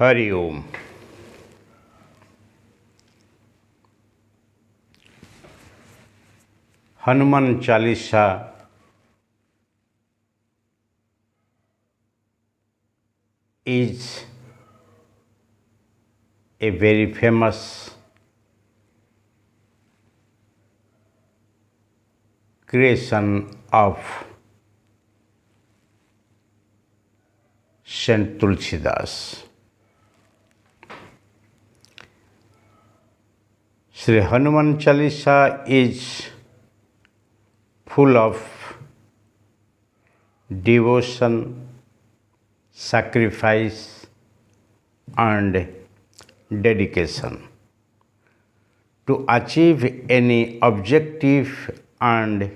Hari Om. Hanuman Chalisa is a very famous creation of Saint Tulsidas. Sri Hanuman Chalisa is full of devotion, sacrifice and dedication to achieve any objective, and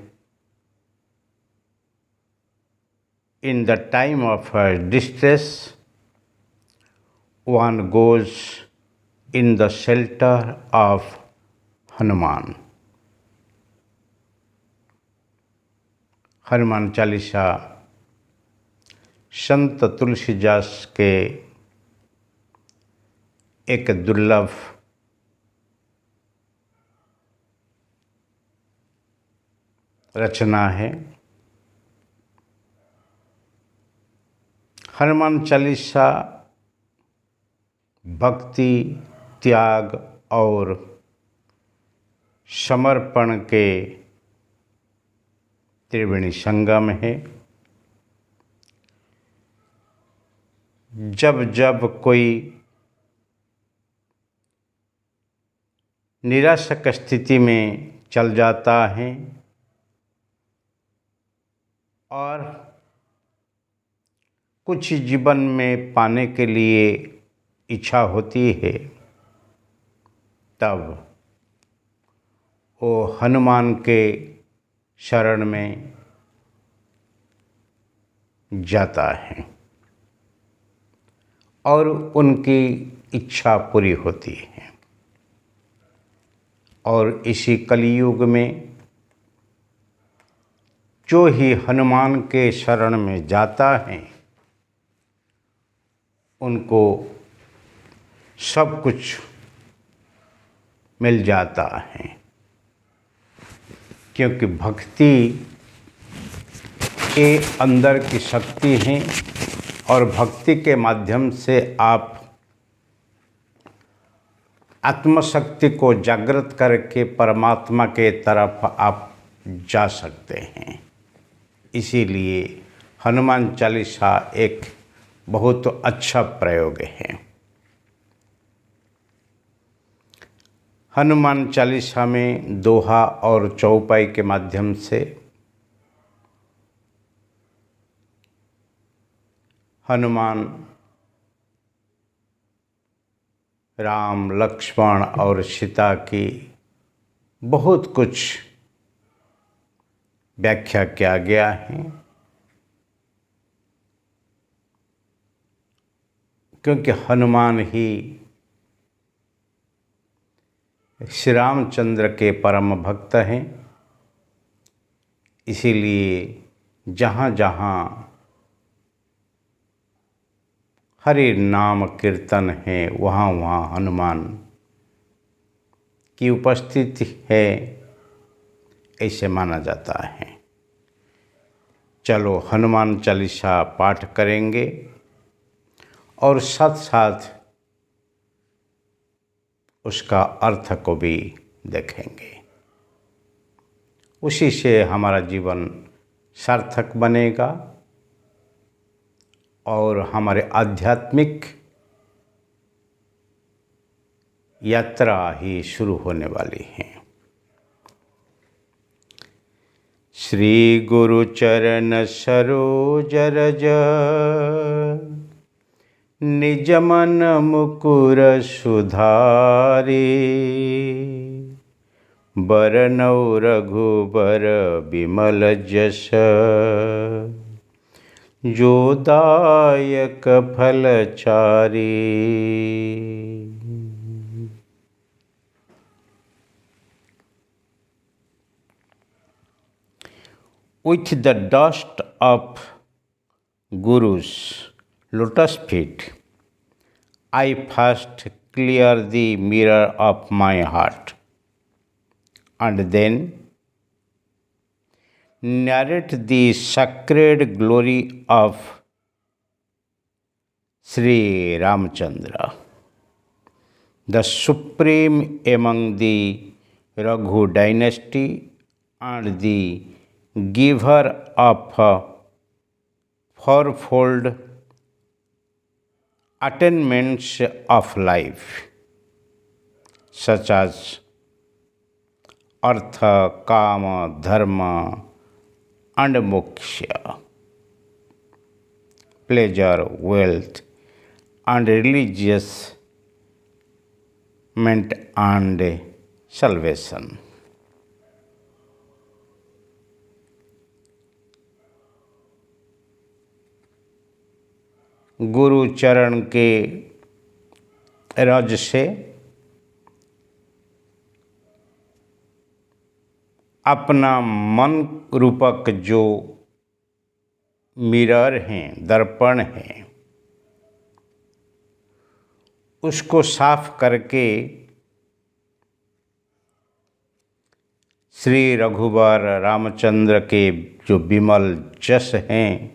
in the time of distress one goes in the shelter of Hanuman. Hanuman Chalisa संत तुलसीदास के एक दुर्लभ रचना है। हनुमान चालीसा भक्ति, त्याग और समर्पण के त्रिवेणी संगम है। जब जब कोई निराशक स्थिति में चल जाता है और कुछ जीवन में पाने के लिए इच्छा होती है, तब वो हनुमान के शरण में जाता है और उनकी इच्छा पूरी होती है। और इसी कलियुग में जो ही हनुमान के शरण में जाता है उनको सब कुछ मिल जाता है, क्योंकि भक्ति के अंदर की शक्ति है और भक्ति के माध्यम से आप आत्मशक्ति को जागृत करके परमात्मा के तरफ आप जा सकते हैं। इसीलिए हनुमान चालीसा एक बहुत अच्छा प्रयोग है। हनुमान चालीसा में दोहा और चौपाई के माध्यम से हनुमान राम, लक्ष्मण और सीता की बहुत कुछ व्याख्या किया गया है, क्योंकि हनुमान ही श्री रामचंद्र के परम भक्त हैं। इसीलिए जहाँ जहाँ हरि नाम कीर्तन है वहाँ वहाँ हनुमान की उपस्थिति है, ऐसे माना जाता है। चलो हनुमान चालीसा पाठ करेंगे और साथ साथ उसका अर्थ को भी देखेंगे। उसी से हमारा जीवन सार्थक बनेगा और हमारे आध्यात्मिक यात्रा ही शुरू होने वाली है। श्री गुरु चरण सरोज रज निज मन मुकुर सुधारी, बरनौ रघुबर बिमल जस, जो दायक फलचारी। With the dust of Guru's lotus feet, I first clear the mirror of my heart and then narrate the sacred glory of Sri Ramchandra, the supreme among the Raghu dynasty and the giver of fourfold attainments of life, such as artha, kama, dharma, and moksha, pleasure, wealth, and religious meant and salvation. गुरु चरण के रज से अपना मन रूपक जो mirror हैं, दर्पण हैं, उसको साफ करके श्री रघुवर रामचंद्र के जो विमल जस हैं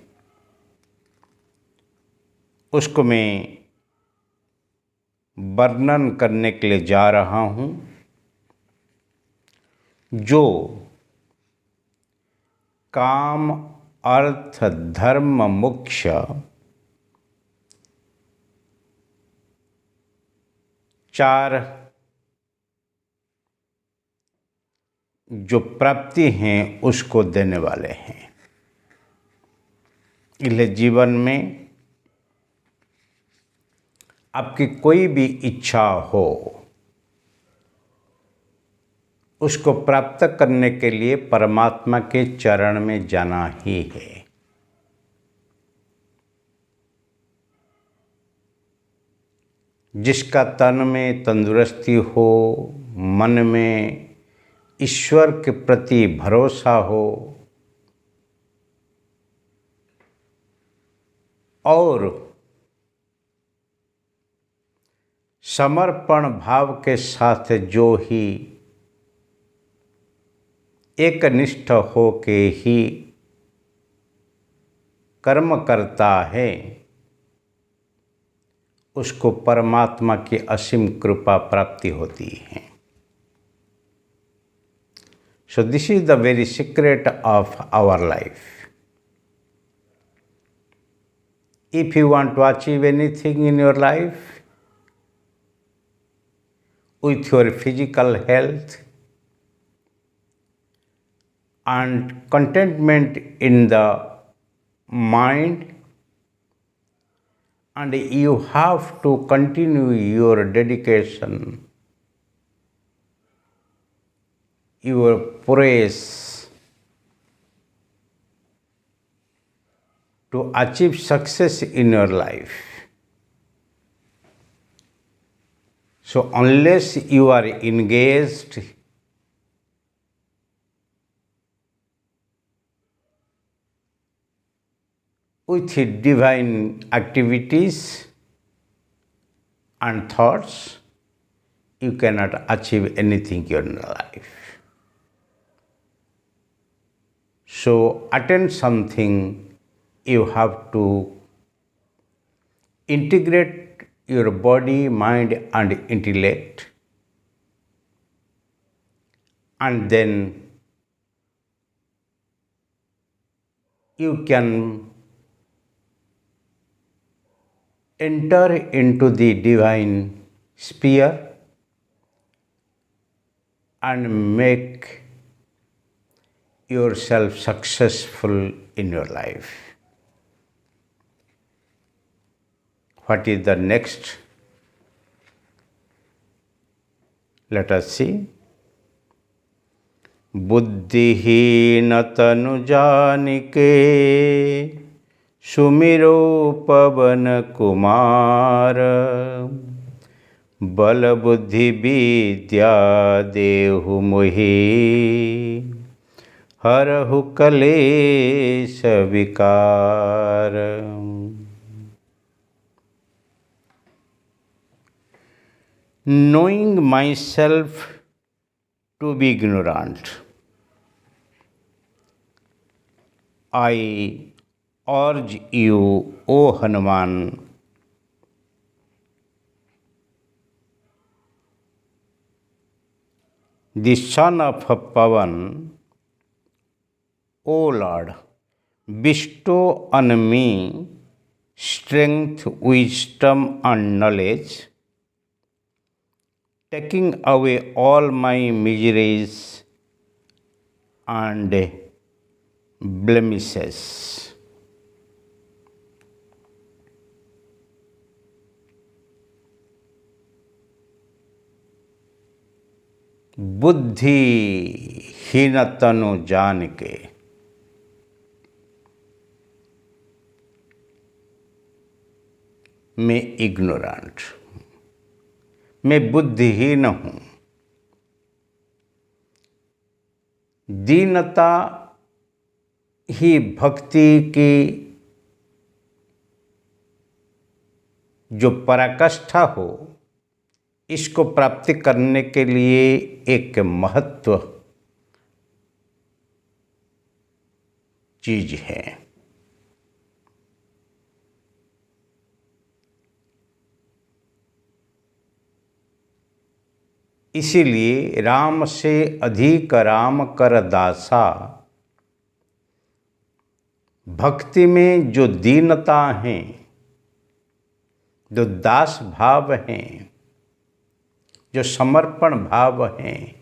उसको मैं वर्णन करने के लिए जा रहा हूँ, जो काम, अर्थ, धर्म, मोक्ष चार जो प्राप्ति हैं उसको देने वाले हैं। इसलिए जीवन में आपकी कोई भी इच्छा हो उसको प्राप्त करने के लिए परमात्मा के चरण में जाना ही है। जिसका तन में तंदुरुस्ती हो, मन में ईश्वर के प्रति भरोसा हो और समर्पण भाव के साथ जो ही एकनिष्ठ हो के ही कर्म करता है उसको परमात्मा की असीम कृपा प्राप्ति होती है। So this is the very secret of our life. If you want to achieve anything in your life with your physical health and contentment in the mind, and you have to continue your dedication, your praise to achieve success in your life. So unless you are engaged with divine activities and thoughts, you cannot achieve anything in your life. So attain something, you have to integrate your body, mind and intellect, and then you can enter into the divine sphere and make yourself successful in your life. What is the next? Let us see. बुद्धिहीन तनु जानिके सुमिरो पवन कुमार, बल बुद्धि विद्या देहु मोहि, हरहु कलेश विकार। knowing myself to be ignorant, I urge you, O Hanuman, the son of Pavan, O Lord, bestow on me strength, wisdom, and knowledge, taking away all my miseries and blemishes. बुद्धि हीन तनु जान के, मैं इग्नोरेंट, मैं बुद्धिहीन हूँ। दीनता ही भक्ति की जो पराकाष्ठा हो, इसको प्राप्ति करने के लिए एक महत्व चीज है। इसीलिए राम से अधिक राम कर दासा, भक्ति में जो दीनता है, जो दास भाव हैं, जो समर्पण भाव हैं,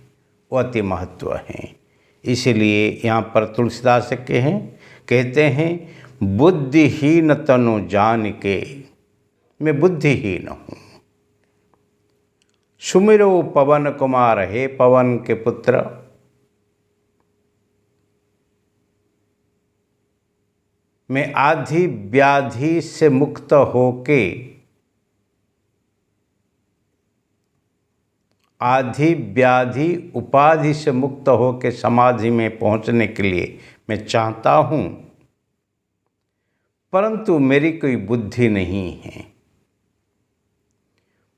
वो अति महत्व हैं। इसीलिए यहाँ पर तुलसीदास कहते हैं बुद्धिहीन तनु जान के, मैं बुद्धिहीन हूँ। सुमिरो पवन कुमार, हे पवन के पुत्र, मैं आधि व्याधि से मुक्त होके, आधि व्याधि उपाधि से मुक्त होकर समाधि में पहुंचने के लिए मैं चाहता हूँ, परंतु मेरी कोई बुद्धि नहीं है।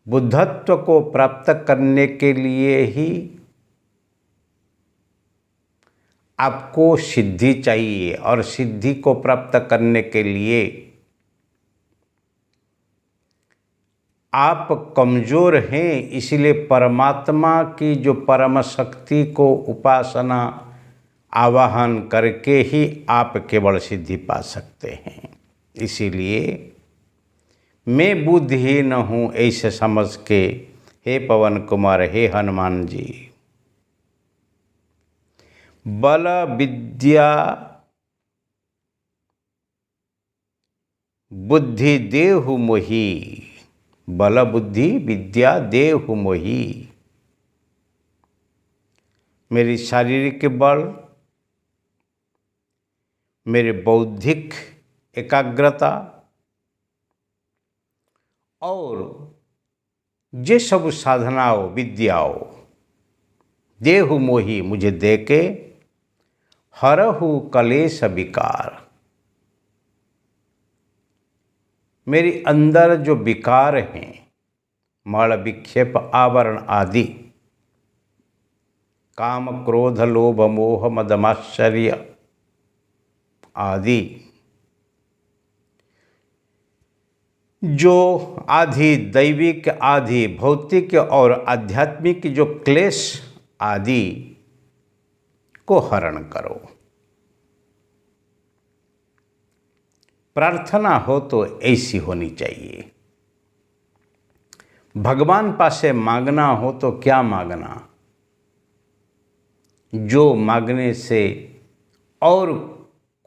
बुद्धत्व को प्राप्त करने के लिए ही आपको सिद्धि चाहिए, और सिद्धि को प्राप्त करने के लिए आप कमज़ोर हैं। इसलिए परमात्मा की जो परम शक्ति को उपासना आवाहन करके ही आप केवल सिद्धि पा सकते हैं। इसीलिए मैं बुद्धिहीन हूँ ऐसे समझ के, हे पवन कुमार, हे हनुमान जी, बल विद्या बुद्धि देहु मोही, बल बुद्धि विद्या देहु मोही। मेरी शारीरिक बल, मेरे बौद्धिक एकाग्रता और जे सब साधनाओं विद्याओं देहु मोही मुझे देके हरहु कलेश विकार। मेरी अंदर जो विकार हैं, मल विक्षेप आवरण आदि, काम क्रोध लोभ मोह मदमाश्चर्य आदि, जो आधि दैविक आधि भौतिक और आध्यात्मिक जो क्लेश आदि को हरण करो। प्रार्थना हो तो ऐसी होनी चाहिए। भगवान पासे मांगना हो तो क्या मांगना, जो मांगने से और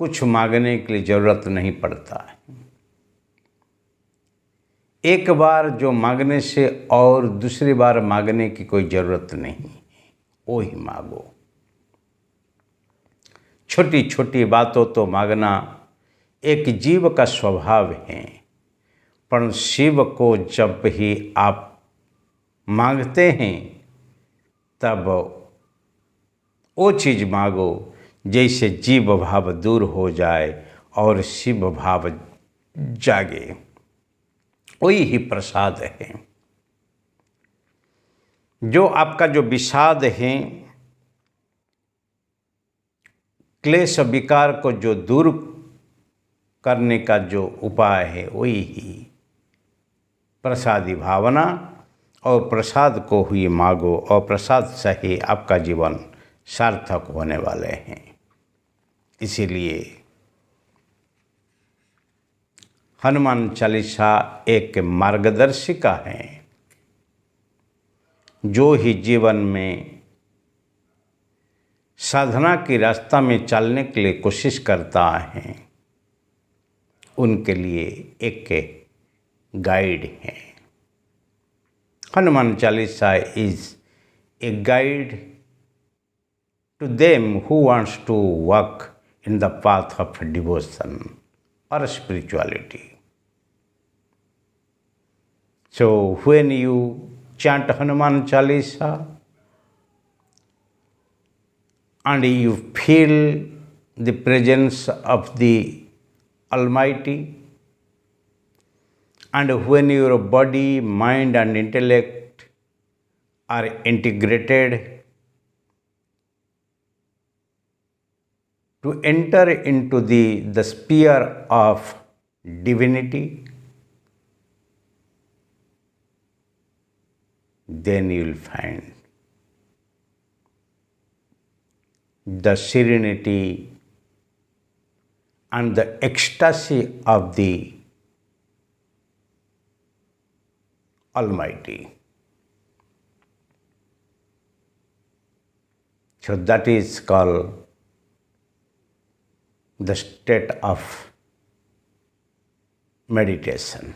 कुछ मांगने के लिए जरूरत नहीं पड़ता है। एक बार जो मांगने से और दूसरी बार मांगने की कोई ज़रूरत नहीं, वो ही मांगो। छोटी छोटी बातों तो मांगना एक जीव का स्वभाव है, पर शिव को जब ही आप मांगते हैं तब वो चीज़ मांगो जैसे जीव भाव दूर हो जाए और शिव भाव जागे। वही ही प्रसाद है। जो आपका जो विषाद है, क्लेश विकार को जो दूर करने का जो उपाय है वही ही प्रसादी भावना, और प्रसाद को ही मांगो और प्रसाद से ही आपका जीवन सार्थक होने वाले हैं। इसीलिए हनुमान चालीसा एक मार्गदर्शिका है। जो ही जीवन में साधना की रास्ता में चलने के लिए कोशिश करता है, उनके लिए एक गाइड है। Hanuman Chalisa is a guide to them who wants to walk in the path of devotion और spirituality. So when you chant Hanuman Chalisa and you feel the presence of the Almighty, and when your body, mind and intellect are integrated to enter into the sphere of divinity, then you will find the serenity and the ecstasy of the Almighty. So that is called the state of meditation,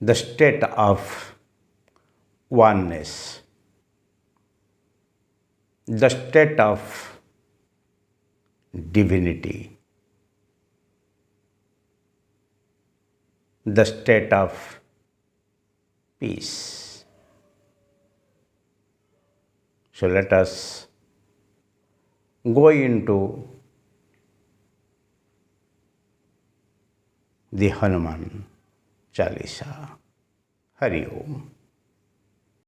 the state of oneness, the state of divinity, the state of peace. So let us go into the Hanuman Chalisa. Hari Om.